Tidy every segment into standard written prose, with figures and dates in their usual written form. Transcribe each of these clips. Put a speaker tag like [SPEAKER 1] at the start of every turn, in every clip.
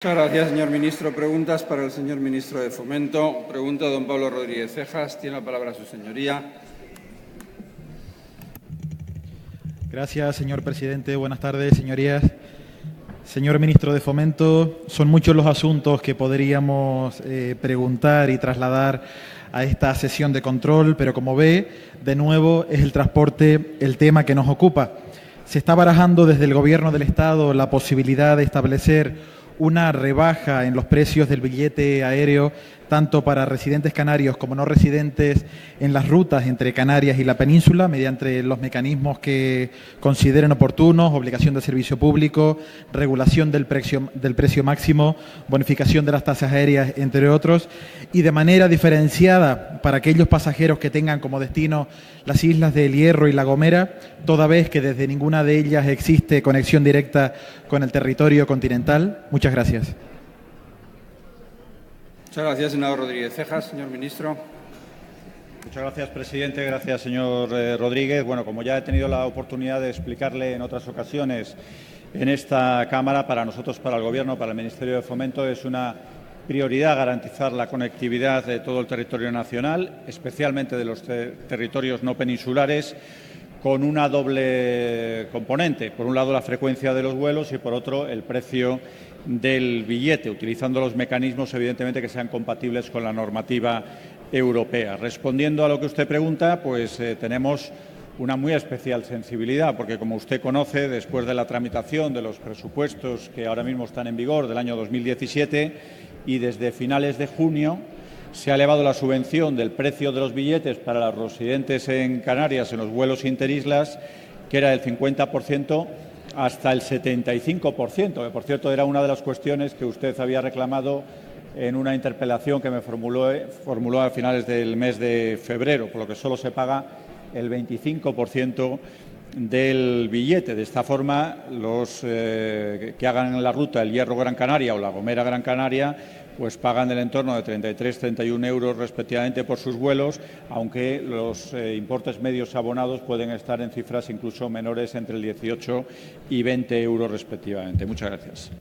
[SPEAKER 1] Muchas gracias, señor ministro. Preguntas para el señor ministro de Fomento. Pregunta don Pablo Rodríguez Cejas. Tiene la palabra su señoría.
[SPEAKER 2] Gracias, señor presidente. Buenas tardes, señorías. Señor ministro de Fomento, son muchos los asuntos que podríamos preguntar y trasladar a esta sesión de control, pero como ve, de nuevo es el transporte el tema que nos ocupa. Se está barajando desde el Gobierno del Estado la posibilidad de establecer una rebaja en los precios del billete aéreo, tanto para residentes canarios como no residentes en las rutas entre Canarias y la península, mediante los mecanismos que consideren oportunos, obligación de servicio público, regulación del precio máximo, bonificación de las tasas aéreas, entre otros, y de manera diferenciada para aquellos pasajeros que tengan como destino las islas de El Hierro y La Gomera, toda vez que desde ninguna de ellas existe conexión directa con el territorio continental. Muchas gracias.
[SPEAKER 1] Muchas gracias, senador Rodríguez Cejas. Señor ministro.
[SPEAKER 3] Muchas gracias, presidente. Gracias, señor Rodríguez. Bueno, como ya he tenido la oportunidad de explicarle en otras ocasiones en esta Cámara, para nosotros, para el Gobierno, para el Ministerio de Fomento, es una prioridad garantizar la conectividad de todo el territorio nacional, especialmente de los territorios no peninsulares, con una doble componente. Por un lado, la frecuencia de los vuelos y, por otro, el precio del billete, utilizando los mecanismos, evidentemente, que sean compatibles con la normativa europea. Respondiendo a lo que usted pregunta, pues tenemos una muy especial sensibilidad, porque, como usted conoce, después de la tramitación de los presupuestos que ahora mismo están en vigor del año 2017 y desde finales de junio, se ha elevado la subvención del precio de los billetes para los residentes en Canarias en los vuelos interislas, que era del 50%, hasta el 75%, que, por cierto, era una de las cuestiones que usted había reclamado en una interpelación que me formuló a finales del mes de febrero, por lo que solo se paga el 25% del billete. De esta forma, los que hagan la ruta El Hierro-Gran Canaria o La Gomera-Gran Canaria pues pagan del entorno de 33-31 euros respectivamente por sus vuelos, aunque los importes medios abonados pueden estar en cifras incluso menores, entre el 18 y 20 euros respectivamente. Muchas gracias.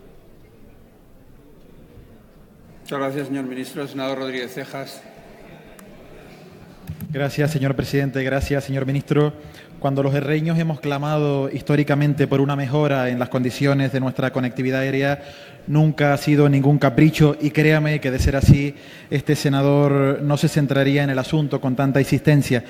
[SPEAKER 1] Muchas gracias, señor ministro. El senador Rodríguez Cejas.
[SPEAKER 2] Gracias, señor presidente. Gracias, señor ministro. Cuando los herreños hemos clamado históricamente por una mejora en las condiciones de nuestra conectividad aérea, nunca ha sido ningún capricho, y créame que, de ser así, este senador no se centraría en el asunto con tanta insistencia.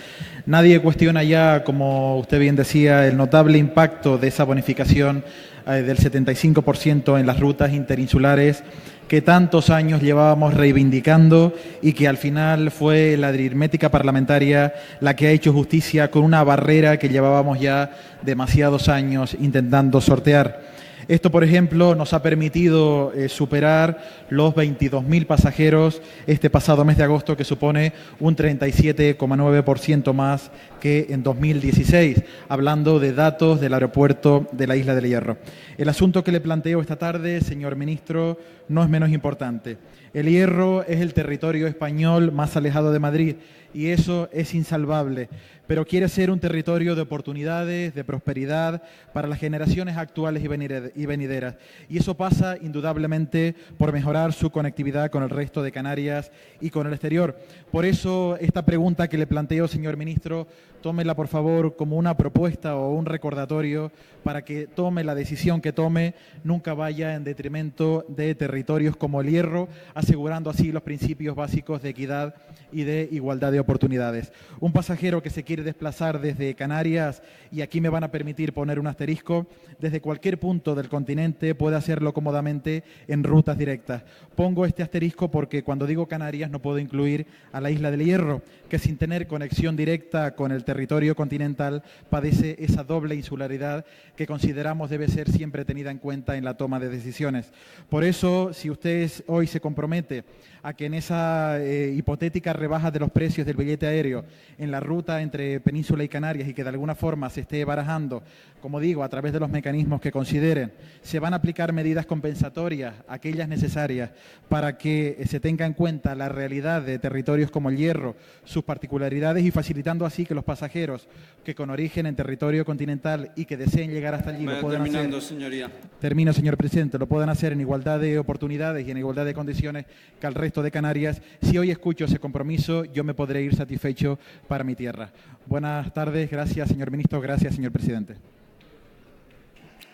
[SPEAKER 2] Nadie cuestiona ya, como usted bien decía, el notable impacto de esa bonificación del 75% en las rutas interinsulares que tantos años llevábamos reivindicando y que al final fue la aritmética parlamentaria la que ha hecho justicia con una barrera que llevábamos ya demasiados años intentando sortear. Esto, por ejemplo, nos ha permitido superar los 22.000 pasajeros este pasado mes de agosto, que supone un 37,9% más que en 2016, hablando de datos del aeropuerto de la Isla del Hierro. El asunto que le planteo esta tarde, señor ministro, no es menos importante. El Hierro es el territorio español más alejado de Madrid y eso es insalvable, pero quiere ser un territorio de oportunidades, de prosperidad para las generaciones actuales y venideras. Y eso pasa indudablemente por mejorar su conectividad con el resto de Canarias y con el exterior. Por eso esta pregunta que le planteo, señor ministro, tómela por favor como una propuesta o un recordatorio para que tome la decisión que tome, nunca vaya en detrimento de territorios como el Hierro, asegurando así los principios básicos de equidad y de igualdad de oportunidades. Un pasajero que se quiere desplazar desde Canarias, y aquí me van a permitir poner un asterisco, desde cualquier punto del continente puede hacerlo cómodamente en rutas directas. Pongo este asterisco porque cuando digo Canarias no puedo incluir a la Isla del Hierro, que sin tener conexión directa con el territorio continental padece esa doble insularidad que consideramos debe ser siempre tenida en cuenta en la toma de decisiones. Por eso, si usted hoy se compromete a que en esa hipotética rebaja de los precios del billete aéreo en la ruta entre entre Península y Canarias y que de alguna forma se esté barajando, como digo, a través de los mecanismos que consideren, se van a aplicar medidas compensatorias, aquellas necesarias, para que se tenga en cuenta la realidad de territorios como el Hierro, sus particularidades y facilitando así que los pasajeros que con origen en territorio continental y que deseen llegar hasta allí lo puedan hacer.
[SPEAKER 1] Señoría.
[SPEAKER 2] Termino, señor presidente. Lo puedan hacer en igualdad de oportunidades y en igualdad de condiciones que al resto de Canarias. Si hoy escucho ese compromiso, yo me podré ir satisfecho para mi tierra. Buenas tardes. Gracias, señor ministro. Gracias, señor presidente.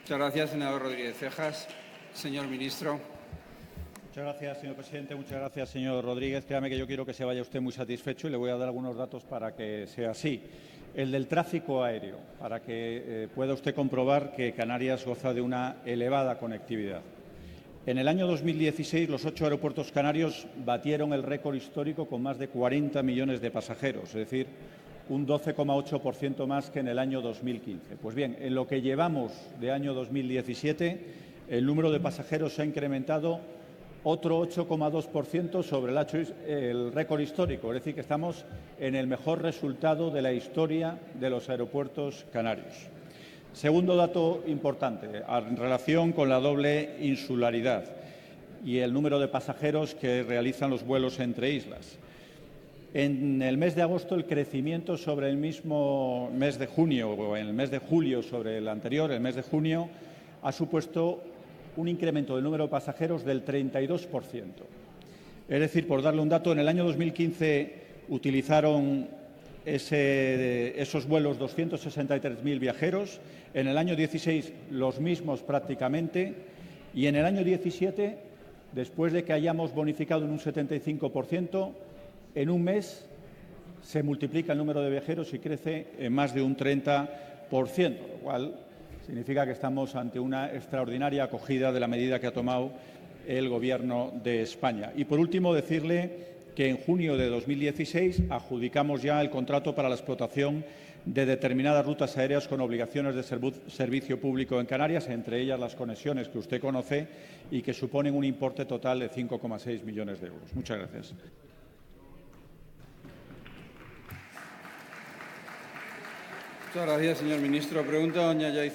[SPEAKER 1] Muchas gracias, senador Rodríguez Cejas. Señor ministro.
[SPEAKER 3] Muchas gracias, señor presidente. Muchas gracias, señor Rodríguez. Créame que yo quiero que se vaya usted muy satisfecho y le voy a dar algunos datos para que sea así. El del tráfico aéreo, para que pueda usted comprobar que Canarias goza de una elevada conectividad. En el año 2016, los 8 aeropuertos canarios batieron el récord histórico con más de 40 millones de pasajeros, es decir, un 12,8% más que en el año 2015. Pues bien, en lo que llevamos de año 2017, el número de pasajeros se ha incrementado otro 8,2% sobre el récord histórico, es decir, que estamos en el mejor resultado de la historia de los aeropuertos canarios. Segundo dato importante, en relación con la doble insularidad y el número de pasajeros que realizan los vuelos entre islas. En el mes de agosto, el crecimiento sobre el mismo mes de junio, o en el mes de julio sobre el anterior, el mes de junio, ha supuesto un incremento del número de pasajeros del 32%. Es decir, por darle un dato, en el año 2015 utilizaron esos vuelos 263.000 viajeros, en el año 16 los mismos prácticamente, y en el año 17, después de que hayamos bonificado en un 75%, en un mes se multiplica el número de viajeros y crece en más de un 30%, lo cual significa que estamos ante una extraordinaria acogida de la medida que ha tomado el Gobierno de España. Y, por último, decirle que en junio de 2016 adjudicamos ya el contrato para la explotación de determinadas rutas aéreas con obligaciones de servicio público en Canarias, entre ellas las conexiones que usted conoce y que suponen un importe total de 5,6 millones de euros. Muchas gracias.
[SPEAKER 1] Muchas gracias, señor ministro. Pregunta doña Yaiza.